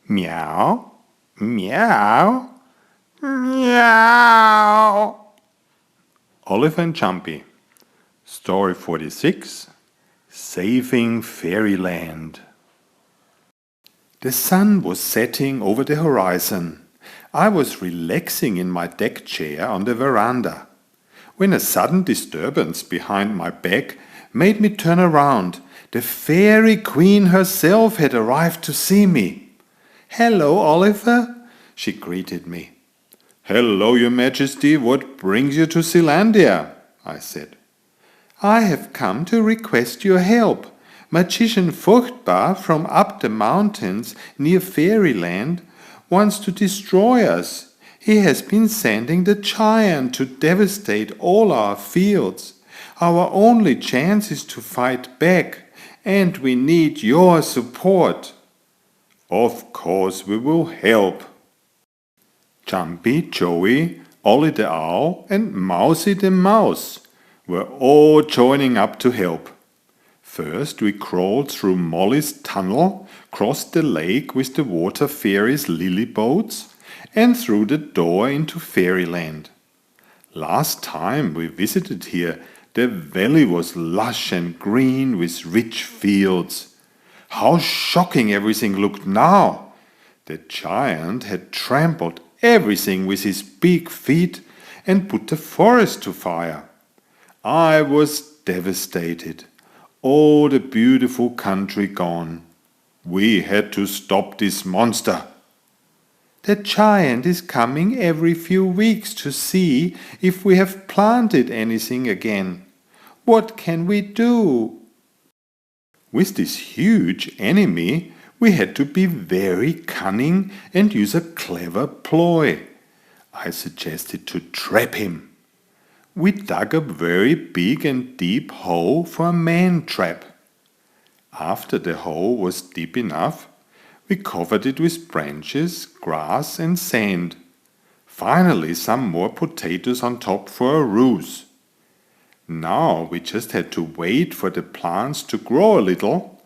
Meow, meow, meow. Oliver and Jumpy. Story 46. Saving Fairyland. The sun was setting over the horizon. I was relaxing in my deck chair on the veranda, when a sudden disturbance behind my back made me turn around. The fairy queen herself had arrived to see me. "Hello, Oliver," she greeted me. "Hello, your majesty, what brings you to Zealandia?" I said. "I have come to request your help. Magician Furchtbar from up the mountains near Fairyland wants to destroy us. He has been sending the giant to devastate all our fields. Our only chance is to fight back, and we need your support." "Of course we will help." Jumpy, Joey, Ollie the owl and Mousy the mouse were all joining up to help. First we crawled through Molly's tunnel, crossed the lake with the water fairies' lily boats, and through the door into Fairyland. Last time we visited here, the valley was lush and green with rich fields. How shocking everything looked now! The giant had trampled everything with his big feet and put the forest to fire. I was devastated. All the beautiful country gone. We had to stop this monster. "The giant is coming every few weeks to see if we have planted anything again. What can we do?" With this huge enemy, we had to be very cunning and use a clever ploy. I suggested to trap him. We dug a very big and deep hole for a man trap. After the hole was deep enough, we covered it with branches, grass and sand. Finally, some more potatoes on top for a ruse. Now we just had to wait for the plants to grow a little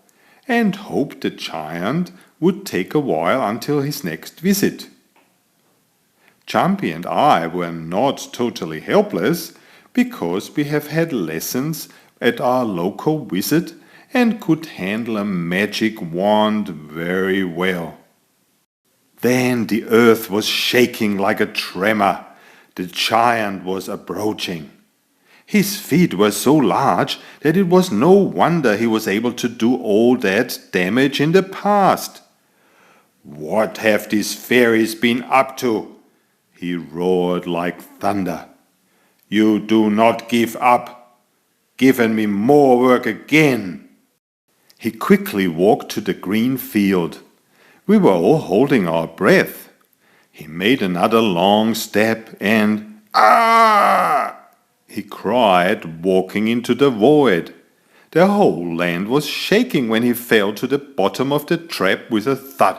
and hope the giant would take a while until his next visit. Jumpy and I were not totally helpless because we have had lessons at our local wizard and could handle a magic wand very well. Then the earth was shaking like a tremor. The giant was approaching. His feet were so large that it was no wonder he was able to do all that damage in the past. "What have these fairies been up to?" he roared like thunder. "You do not give up. Given me more work again." He quickly walked to the green field. We were all holding our breath. He made another long step and "Ah!" he cried, walking into the void. The whole land was shaking when he fell to the bottom of the trap with a thud.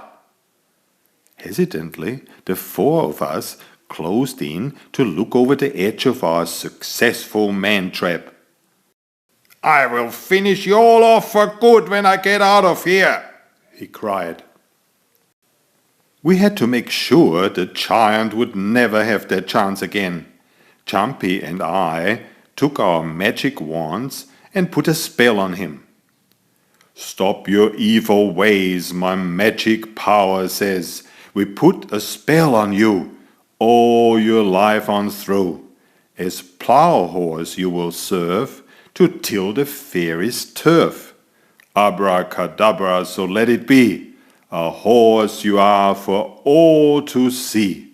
Hesitantly, the four of us closed in to look over the edge of our successful man-trap. "I will finish you all off for good when I get out of here," he cried. We had to make sure the giant would never have that chance again. Jumpy and I took our magic wands and put a spell on him. "Stop your evil ways, my magic power says. We put a spell on you, all your life on through. As plough horse you will serve, to till the fairies' turf. Abracadabra, so let it be. A horse you are for all to see."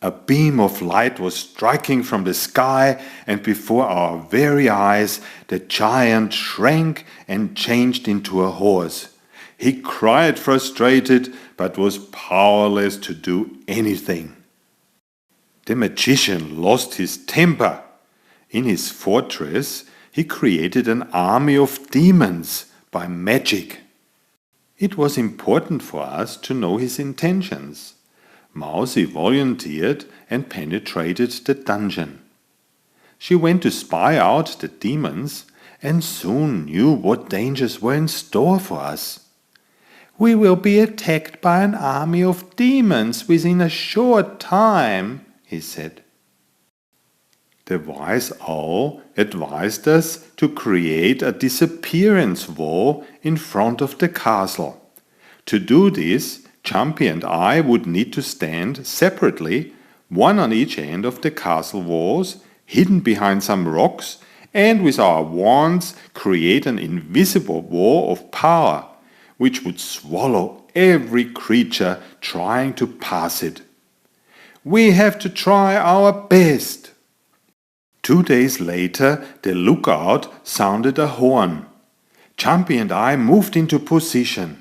A beam of light was striking from the sky, and before our very eyes the giant shrank and changed into a horse. He cried frustrated, but was powerless to do anything. The magician lost his temper. In his fortress, he created an army of demons by magic. It was important for us to know his intentions. Mousy volunteered and penetrated the dungeon. She went to spy out the demons and soon knew what dangers were in store for us. "We will be attacked by an army of demons within a short time," he said. The wise owl advised us to create a disappearance wall in front of the castle. To do this, Jumpy and I would need to stand separately, one on each end of the castle walls, hidden behind some rocks, and with our wands create an invisible wall of power, which would swallow every creature trying to pass it. "We have to try our best." 2 days later, the lookout sounded a horn. Jumpy and I moved into position.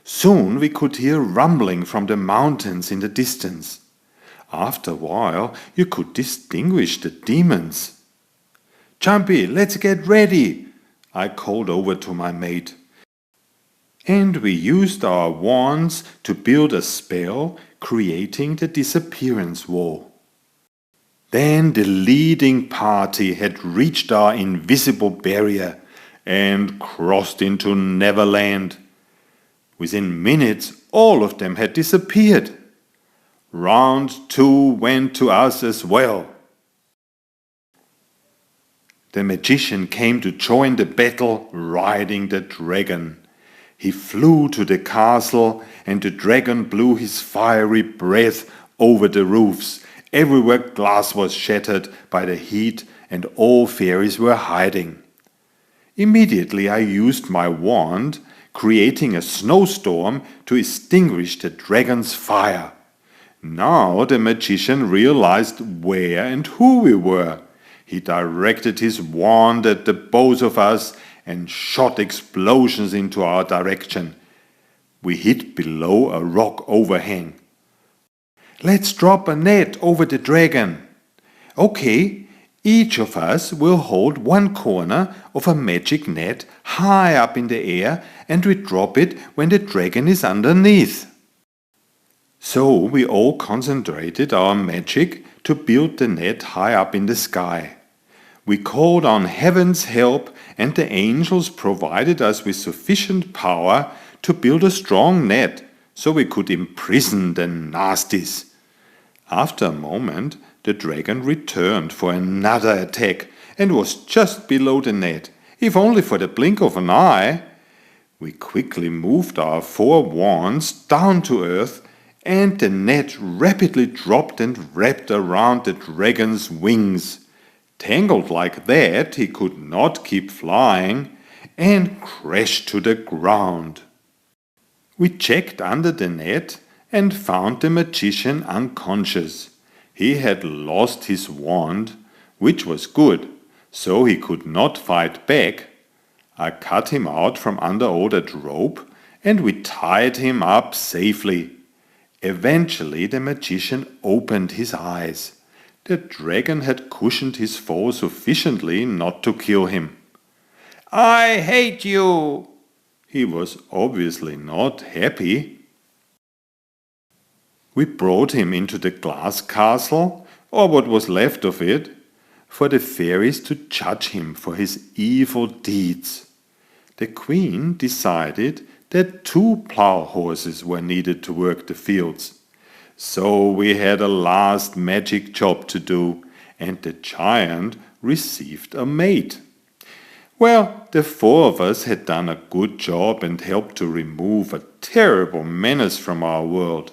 Soon we could hear rumbling from the mountains in the distance. After a while, you could distinguish the demons. "Jumpy, let's get ready," I called over to my mate. And we used our wands to build a spell, creating the disappearance wall. Then the leading party had reached our invisible barrier and crossed into Neverland. Within minutes, all of them had disappeared. Round 2 went to us as well. The magician came to join the battle riding the dragon. He flew to the castle, and the dragon blew his fiery breath over the roofs. Everywhere glass was shattered by the heat, and all fairies were hiding. Immediately I used my wand, creating a snowstorm to extinguish the dragon's fire. Now the magician realized where and who we were. He directed his wand at the both of us and shot explosions into our direction. We hid below a rock overhang. "Let's drop a net over the dragon." "Okay, each of us will hold one corner of a magic net high up in the air, and we drop it when the dragon is underneath." So we all concentrated our magic to build the net high up in the sky. We called on heaven's help, and the angels provided us with sufficient power to build a strong net so we could imprison the nasties. After a moment, the dragon returned for another attack and was just below the net, if only for the blink of an eye. We quickly moved our 4 wands down to earth, and the net rapidly dropped and wrapped around the dragon's wings. Tangled like that, he could not keep flying and crashed to the ground. We checked under the net and found the magician unconscious. He had lost his wand, which was good, so he could not fight back. I cut him out from under all that rope, and we tied him up safely. Eventually the magician opened his eyes. The dragon had cushioned his fall sufficiently not to kill him. "I hate you!" He was obviously not happy. We brought him into the glass castle, or what was left of it, for the fairies to judge him for his evil deeds. The queen decided that 2 plough horses were needed to work the fields. So we had a last magic job to do, and the giant received a mate. Well, the 4 of us had done a good job and helped to remove a terrible menace from our world.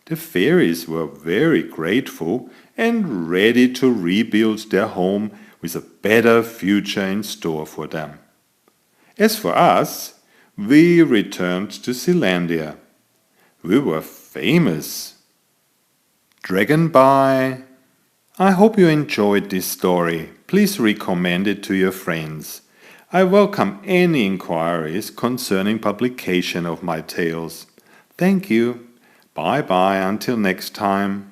The fairies were very grateful and ready to rebuild their home with a better future in store for them. As for us, we returned to Zealandia. We were famous. Dragon bye. I hope you enjoyed this story. Please recommend it to your friends. I welcome any inquiries concerning publication of my tales. Thank you. Bye bye until next time.